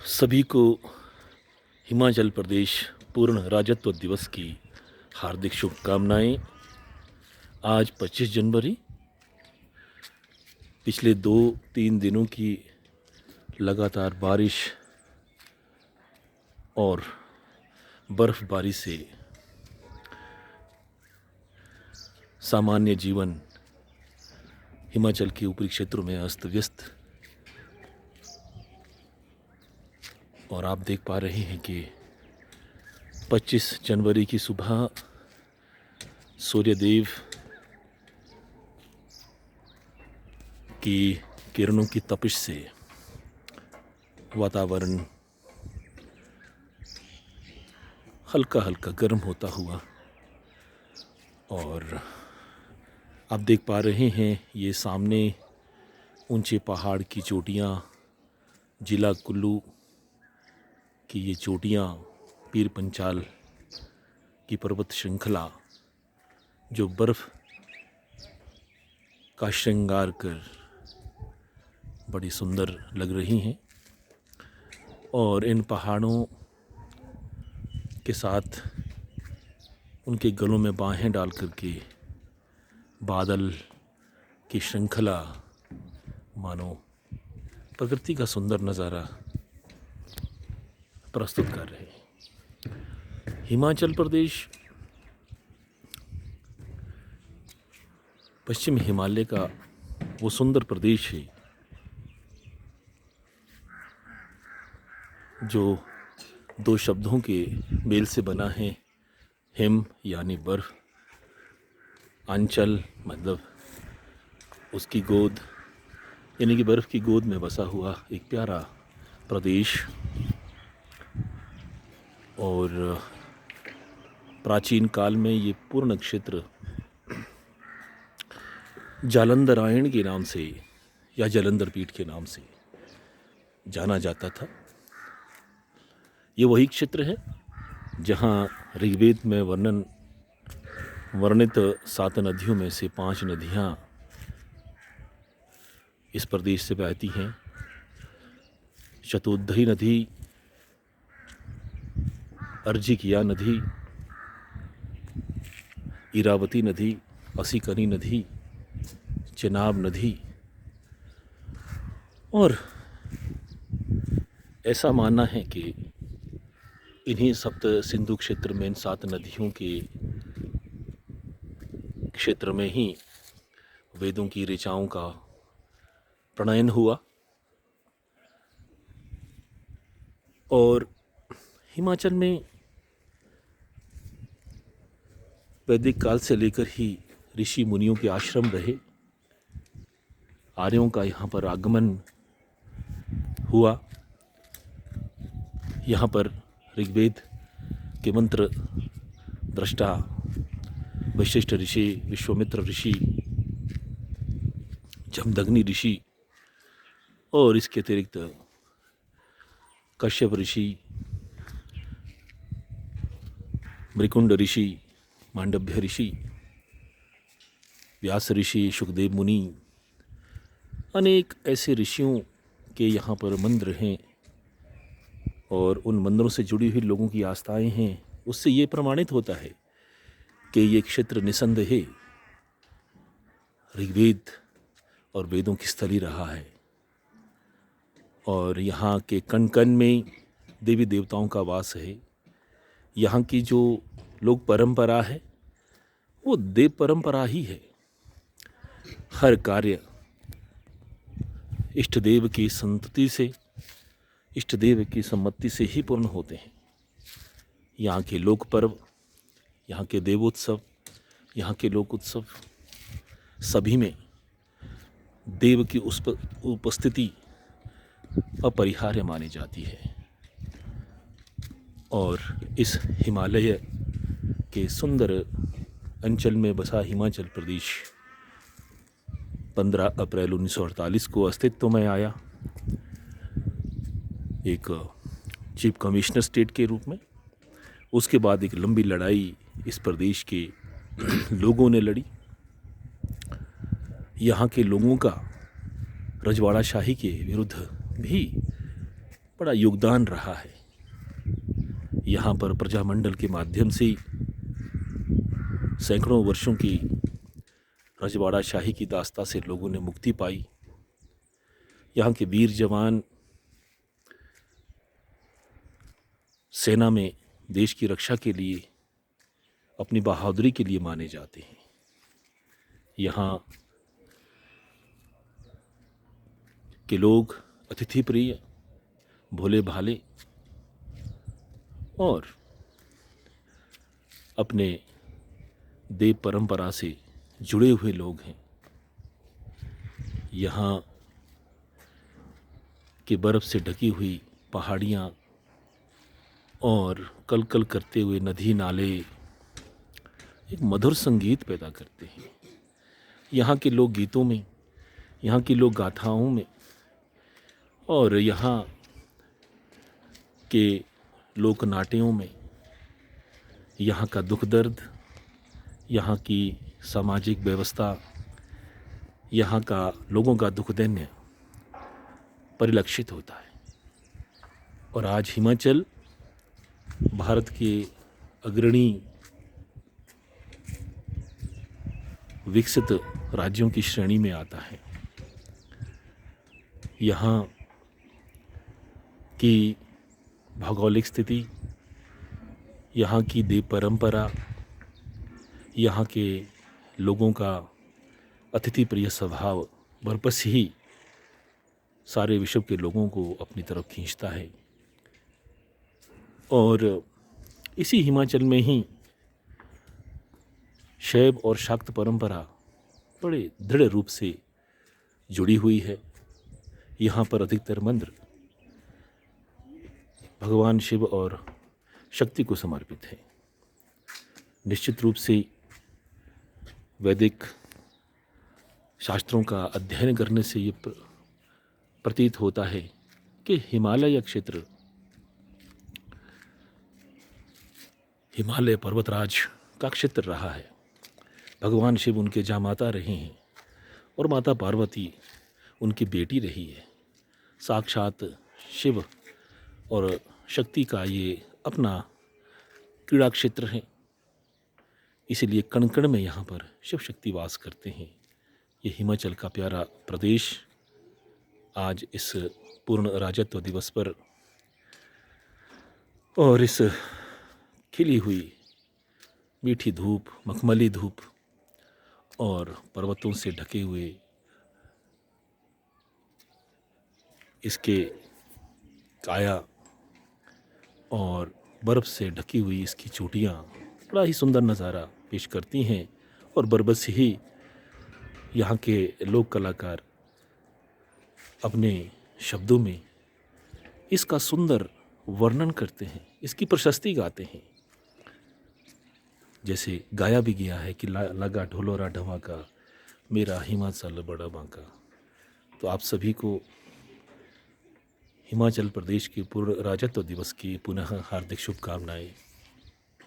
सभी को हिमाचल प्रदेश पूर्ण राज्यत्व दिवस की हार्दिक शुभकामनाएं। आज 25 जनवरी पिछले 2-3 दिनों की लगातार बारिश और बर्फबारी से सामान्य जीवन हिमाचल के ऊपरी क्षेत्रों में अस्त व्यस्त, और आप देख पा रहे हैं कि 25 जनवरी की सुबह सूर्यदेव की किरणों की तपिश से वातावरण हल्का हल्का गर्म होता हुआ, और आप देख पा रहे हैं ये सामने ऊंचे पहाड़ की चोटियाँ, जिला कुल्लू की ये चोटियाँ, पीर पंचाल की पर्वत श्रृंखला जो बर्फ़ का श्रृंगार कर बड़ी सुंदर लग रही हैं। और इन पहाड़ों के साथ उनके गलों में बाहें डाल करके बादल की श्रृंखला मानो प्रकृति का सुंदर नज़ारा प्रस्तुत कर रहे हैं। हिमाचल प्रदेश पश्चिम हिमालय का वो सुंदर प्रदेश है जो दो शब्दों के मेल से बना है। हिम यानी बर्फ, आंचल मतलब उसकी गोद, यानी कि बर्फ़ की गोद में बसा हुआ एक प्यारा प्रदेश। और प्राचीन काल में ये पूर्ण क्षेत्र जालंधरायण के नाम से या जलंधर पीठ के नाम से जाना जाता था। ये वही क्षेत्र है जहाँ ऋग्वेद में वर्णित 7 नदियों में से 5 नदियाँ इस प्रदेश से बहती हैं। शतुद्धी नदी, अर्जिकिया नदी, इरावती नदी, असीकनी नदी, चेनाब नदी, और ऐसा मानना है कि इन्हीं सप्त सिंधु क्षेत्र में, इन 7 नदियों के क्षेत्र में ही वेदों की ऋचाओं का प्रणयन हुआ। और हिमाचल में वैदिक काल से लेकर ही ऋषि मुनियों के आश्रम रहे। आर्यों का यहाँ पर आगमन हुआ। यहाँ पर ऋग्वेद के मंत्र दृष्टा वशिष्ठ ऋषि, विश्वामित्र ऋषि, जमदग्नि ऋषि और इसके अतिरिक्त कश्यप ऋषि, मृकुंड ऋषि, मांडव्य ऋषि, व्यास ऋषि, सुखदेव मुनि, अनेक ऐसे ऋषियों के यहाँ पर मंदिर हैं और उन मंदिरों से जुड़ी हुई लोगों की आस्थाएं हैं। उससे ये प्रमाणित होता है कि ये क्षेत्र निसंदेह ऋग्वेद और वेदों की स्थली रहा है। और यहाँ के कण कण में देवी देवताओं का वास है। यहाँ की जो लोक परंपरा है वो देव परंपरा ही है। हर कार्य इष्ट देव की संतति से, इष्ट देव की सम्मति से ही पूर्ण होते हैं। यहाँ के लोक पर्व, यहाँ के देवोत्सव, यहाँ के लोक उत्सव, सभी में देव की उपस्थिति अपरिहार्य मानी जाती है। और इस हिमालय के सुंदर अंचल में बसा हिमाचल प्रदेश 15 अप्रैल 1948 को अस्तित्व में आया, एक चीफ कमिश्नर स्टेट के रूप में। उसके बाद एक लंबी लड़ाई इस प्रदेश के लोगों ने लड़ी। यहाँ के लोगों का रजवाड़ा शाही के विरुद्ध भी बड़ा योगदान रहा है। यहाँ पर प्रजामंडल के माध्यम से सैकड़ों वर्षों की रजवाड़ा शाही की दास्ता से लोगों ने मुक्ति पाई। यहाँ के वीर जवान सेना में देश की रक्षा के लिए अपनी बहादुरी के लिए माने जाते हैं। यहाँ के लोग अतिथि प्रिय, भोले भाले और अपने देव परंपरा से जुड़े हुए लोग हैं। यहाँ के बर्फ़ से ढकी हुई पहाड़ियाँ और कलकल करते हुए नदी नाले एक मधुर संगीत पैदा करते हैं। यहाँ के लोक गीतों में, यहाँ की लोक गाथाओं में और यहाँ के लोक नाट्यों में यहाँ का दुख दर्द, यहाँ की सामाजिक व्यवस्था, यहाँ का लोगों का दुख दैन्य परिलक्षित होता है। और आज हिमाचल भारत के अग्रणी विकसित राज्यों की श्रेणी में आता है। यहाँ की भौगोलिक स्थिति, यहाँ की देव परंपरा, यहाँ के लोगों का अतिथि प्रिय स्वभाव बरबस ही सारे विश्व के लोगों को अपनी तरफ खींचता है। और इसी हिमाचल में ही शैव और शाक्त परंपरा बड़े दृढ़ रूप से जुड़ी हुई है। यहाँ पर अधिकतर मंत्र भगवान शिव और शक्ति को समर्पित है। निश्चित रूप से वैदिक शास्त्रों का अध्ययन करने से ये प्रतीत होता है कि हिमालय क्षेत्र, हिमालय पर्वतराज का क्षेत्र रहा है। भगवान शिव उनके जामाता रहे हैं और माता पार्वती उनकी बेटी रही है। साक्षात शिव और शक्ति का ये अपना क्रीड़ा क्षेत्र है। इसीलिए कण कण में यहाँ पर शिव शक्ति वास करते हैं। ये हिमाचल का प्यारा प्रदेश आज इस पूर्ण राज्यत्व दिवस पर और इस खिली हुई मीठी धूप, मखमली धूप और पर्वतों से ढके हुए इसके काया और बर्फ़ से ढकी हुई इसकी चोटियाँ बड़ा ही सुंदर नज़ारा पेश करती हैं। और बरबस ही यहाँ के लोक कलाकार अपने शब्दों में इसका सुंदर वर्णन करते हैं, इसकी प्रशस्ति गाते हैं। जैसे गाया भी गया है कि लगा ढोलोरा ढमाका, मेरा हिमाचल बड़ा बांका। तो आप सभी को हिमाचल प्रदेश के पूर्ण राज्यत्व दिवस की पुनः हार्दिक शुभकामनाएं।